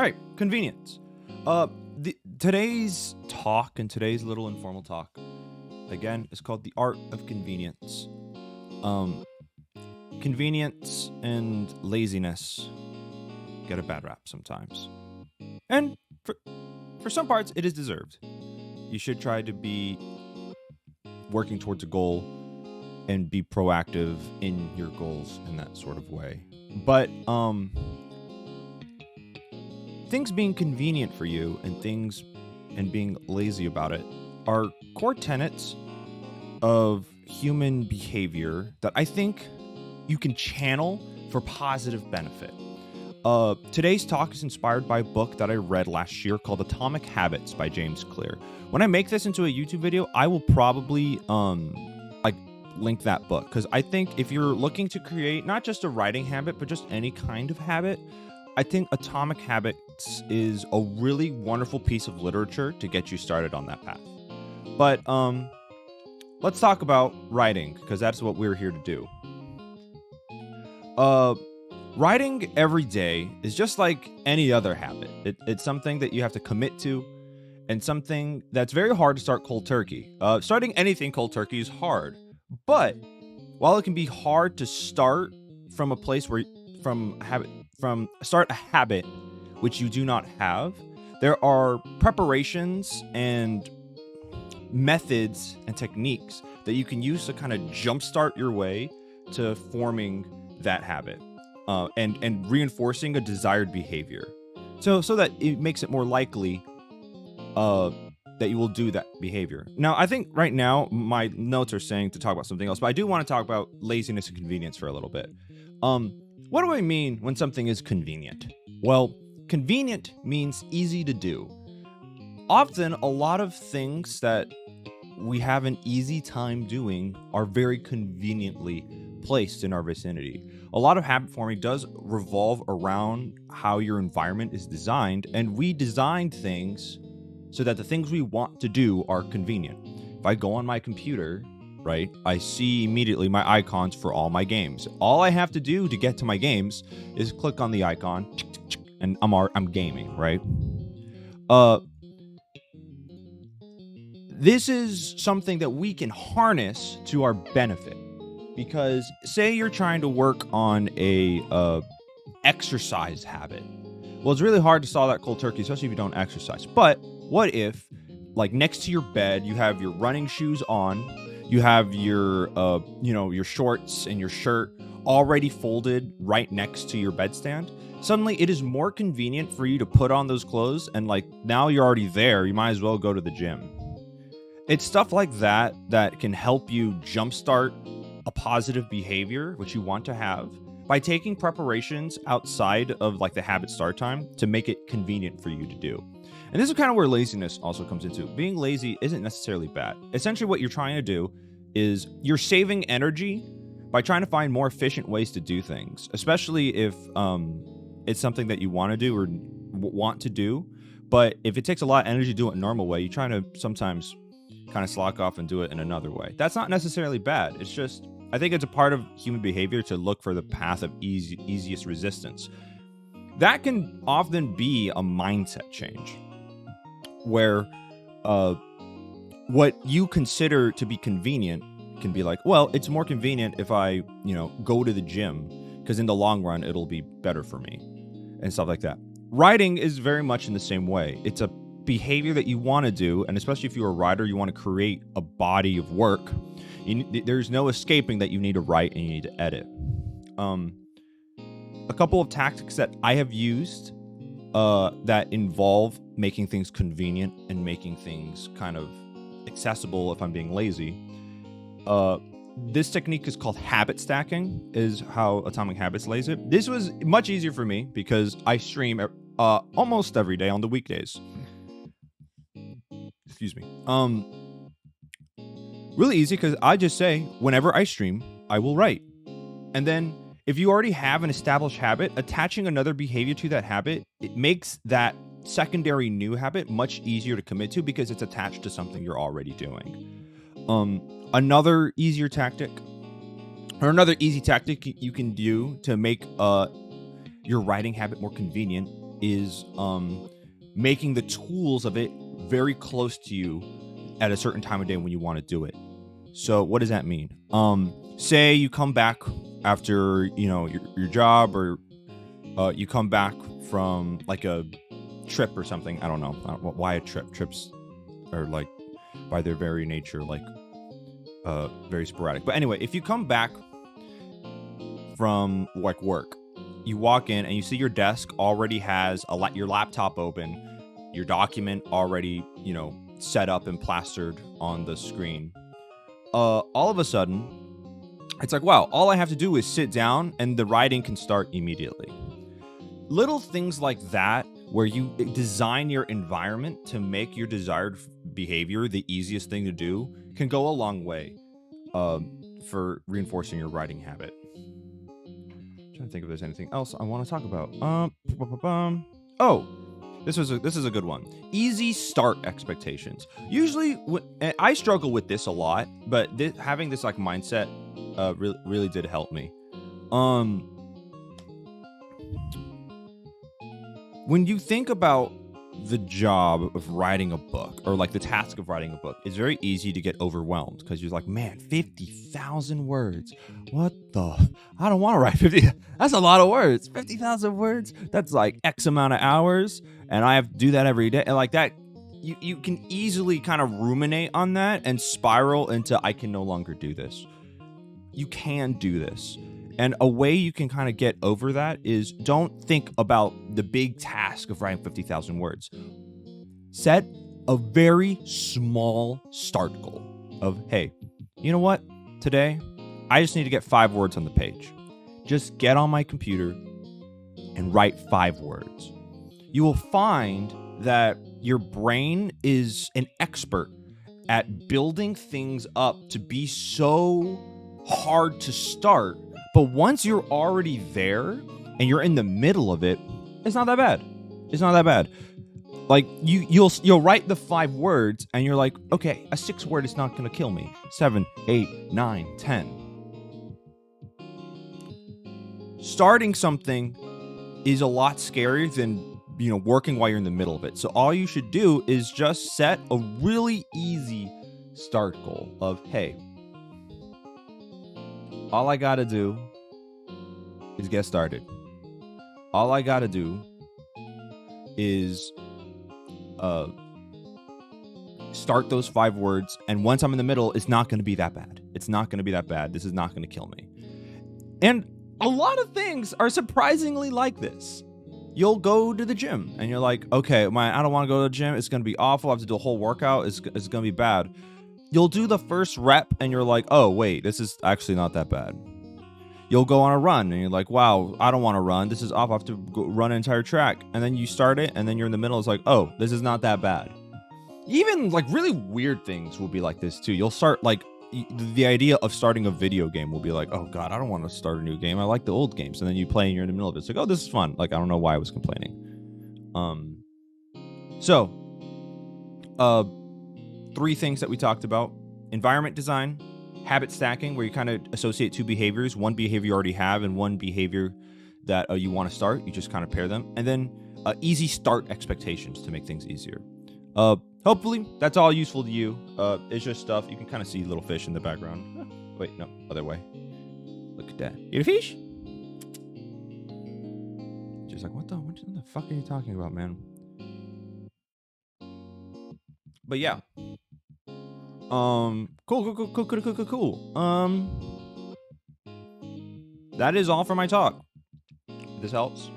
All right, convenience. Today's talk and today's little informal talk, again, is called the art of convenience. Um, Convenience and laziness get a bad rap sometimes, and for some parts, it is deserved. You should try to be working towards a goal and be proactive in your goals in that sort of way. But things being convenient for you and being lazy about it are core tenets of human behavior that I think you can channel for positive benefit. Today's talk is inspired by a book that I read last year called Atomic Habits by James Clear. When I make this into a YouTube video, I will probably link that book, because I think if you're looking to create not just a writing habit but just any kind of habit, I think Atomic Habits is a really wonderful piece of literature to get you started on that path. But let's talk about writing, because that's what we're here to do. Writing every day is just like any other habit. It's something that you have to commit to, and something that's very hard to start cold turkey. Starting anything cold turkey is hard, but while it can be hard to start from a place where start a habit which you do not have, there are preparations and methods and techniques that you can use to kind of jumpstart your way to forming that habit, and reinforcing a desired behavior, so that it makes it more likely that you will do that behavior. Now, I think right now my notes are saying to talk about something else, but I do want to talk about laziness and convenience for a little bit. What do I mean when something is convenient? Well, convenient means easy to do. Often, a lot of things that we have an easy time doing are very conveniently placed in our vicinity. A lot of habit forming does revolve around how your environment is designed, and we designed things so that the things we want to do are convenient. If I go on my computer, right, I see immediately my icons for all my games. All I have to do to get to my games is click on the icon, and I'm gaming, right? This is something that we can harness to our benefit, because say you're trying to work on a exercise habit. Well, it's really hard to stall that cold turkey, especially if you don't exercise. But what if, like, next to your bed, you have your running shoes on, you have your your shorts and your shirt already folded right next to your bedstand? Suddenly, it is more convenient for you to put on those clothes, and now you're already there. You might as well go to the gym. It's stuff like that that can help you jumpstart a positive behavior, which you want to have, by taking preparations outside of the habit start time to make it convenient for you to do. And this is kind of where laziness also comes into. Being lazy isn't necessarily bad. Essentially, what you're trying to do is you're saving energy by trying to find more efficient ways to do things, especially if it's something that you want to do or want to do. But if it takes a lot of energy to do it a normal way, you're trying to sometimes kind of slack off and do it in another way. That's not necessarily bad. It's just, I think it's a part of human behavior to look for the path of easiest resistance. That can often be a mindset change, where what you consider to be convenient can be like, well, it's more convenient if I, go to the gym, because in the long run, it'll be better for me, and stuff like that. Writing is very much in the same way. It's a behavior that you want to do, and especially if you're a writer, you want to create a body of work. There's no escaping that you need to write and you need to edit. A couple of tactics that I have used that involve making things convenient and making things kind of accessible if I'm being lazy. This technique is called habit stacking, is how Atomic Habits lays it. This was much easier for me because I stream almost every day on the weekdays. Excuse me. Really easy, because I just say, whenever I stream, I will write. And then if you already have an established habit, attaching another behavior to that habit, it makes that secondary new habit much easier to commit to, because it's attached to something you're already doing. Another easy tactic you can do to make your writing habit more convenient is making the tools of it very close to you at a certain time of day when you want to do it. So what does that mean? Say you come back after your job, or you come back from like a trip or something. I don't know why a trip. Trips are like by their very nature like very sporadic. But anyway, if you come back from like work, you walk in and you see your desk already has your laptop open, your document already set up and plastered on the screen. All of a sudden, it's like, wow, all I have to do is sit down and the writing can start immediately. Little things like that, where you design your environment to make your desired behavior the easiest thing to do, can go a long way for reinforcing your writing habit. I'm trying to think if there's anything else I want to talk about. Oh, this is a good one. Easy start expectations. Usually, I struggle with this a lot, but having this like mindset really did help me. When you think about the job of writing a book, or like the task of writing a book, it's very easy to get overwhelmed because you're like, man, 50,000 words. What the? I don't want to write 50. That's a lot of words. 50,000 words. That's like X amount of hours. And I have to do that every day. And like that, you can easily kind of ruminate on that and spiral into, I can no longer do this. You can do this. And a way you can kind of get over that is, don't think about the big task of writing 50,000 words. Set a very small start goal of, hey, you know what? Today, I just need to get 5 words on the page. Just get on my computer and write 5 words. You will find that your brain is an expert at building things up to be so hard to start. But once you're already there and you're in the middle of it, it's not that bad. It's not that bad. Like you'll write the 5 words and you're like, okay, a 6th word is not going to kill me. 7, 8, 9, 10. Starting something is a lot scarier than working while you're in the middle of it. So all you should do is just set a really easy start goal of, hey, all I gotta do is get started. All I gotta do is start those 5 words, and once I'm in the middle, it's not gonna be that bad. It's not gonna be that bad. This is not gonna kill me. And a lot of things are surprisingly like this. You'll go to the gym and you're like, okay, I don't want to go to the gym. It's gonna be awful. I have to do a whole workout. It's gonna be bad. You'll do the first rep and you're like, oh, wait, this is actually not that bad. You'll go on a run and you're like, wow, I don't want to run. This is off. I have to go run an entire track. And then you start it and then you're in the middle. It's like, oh, this is not that bad. Even like really weird things will be like this too. You'll start like the idea of starting a video game will be like, oh God, I don't want to start a new game. I like the old games. And then you play and you're in the middle of it. It's like, oh, this is fun. Like, I don't know why I was complaining. So 3 things that we talked about: environment design, habit stacking, where you kind of associate 2 behaviors, one behavior you already have and one behavior that you want to start. You just kind of pair them. And then easy start expectations to make things easier. Hopefully that's all useful to you. It's just stuff. You can kind of see little fish in the background. Wait, no, other way. Look at that. You a fish? She's like, what the fuck are you talking about, man? But yeah. Cool. That is all for my talk. If this helps,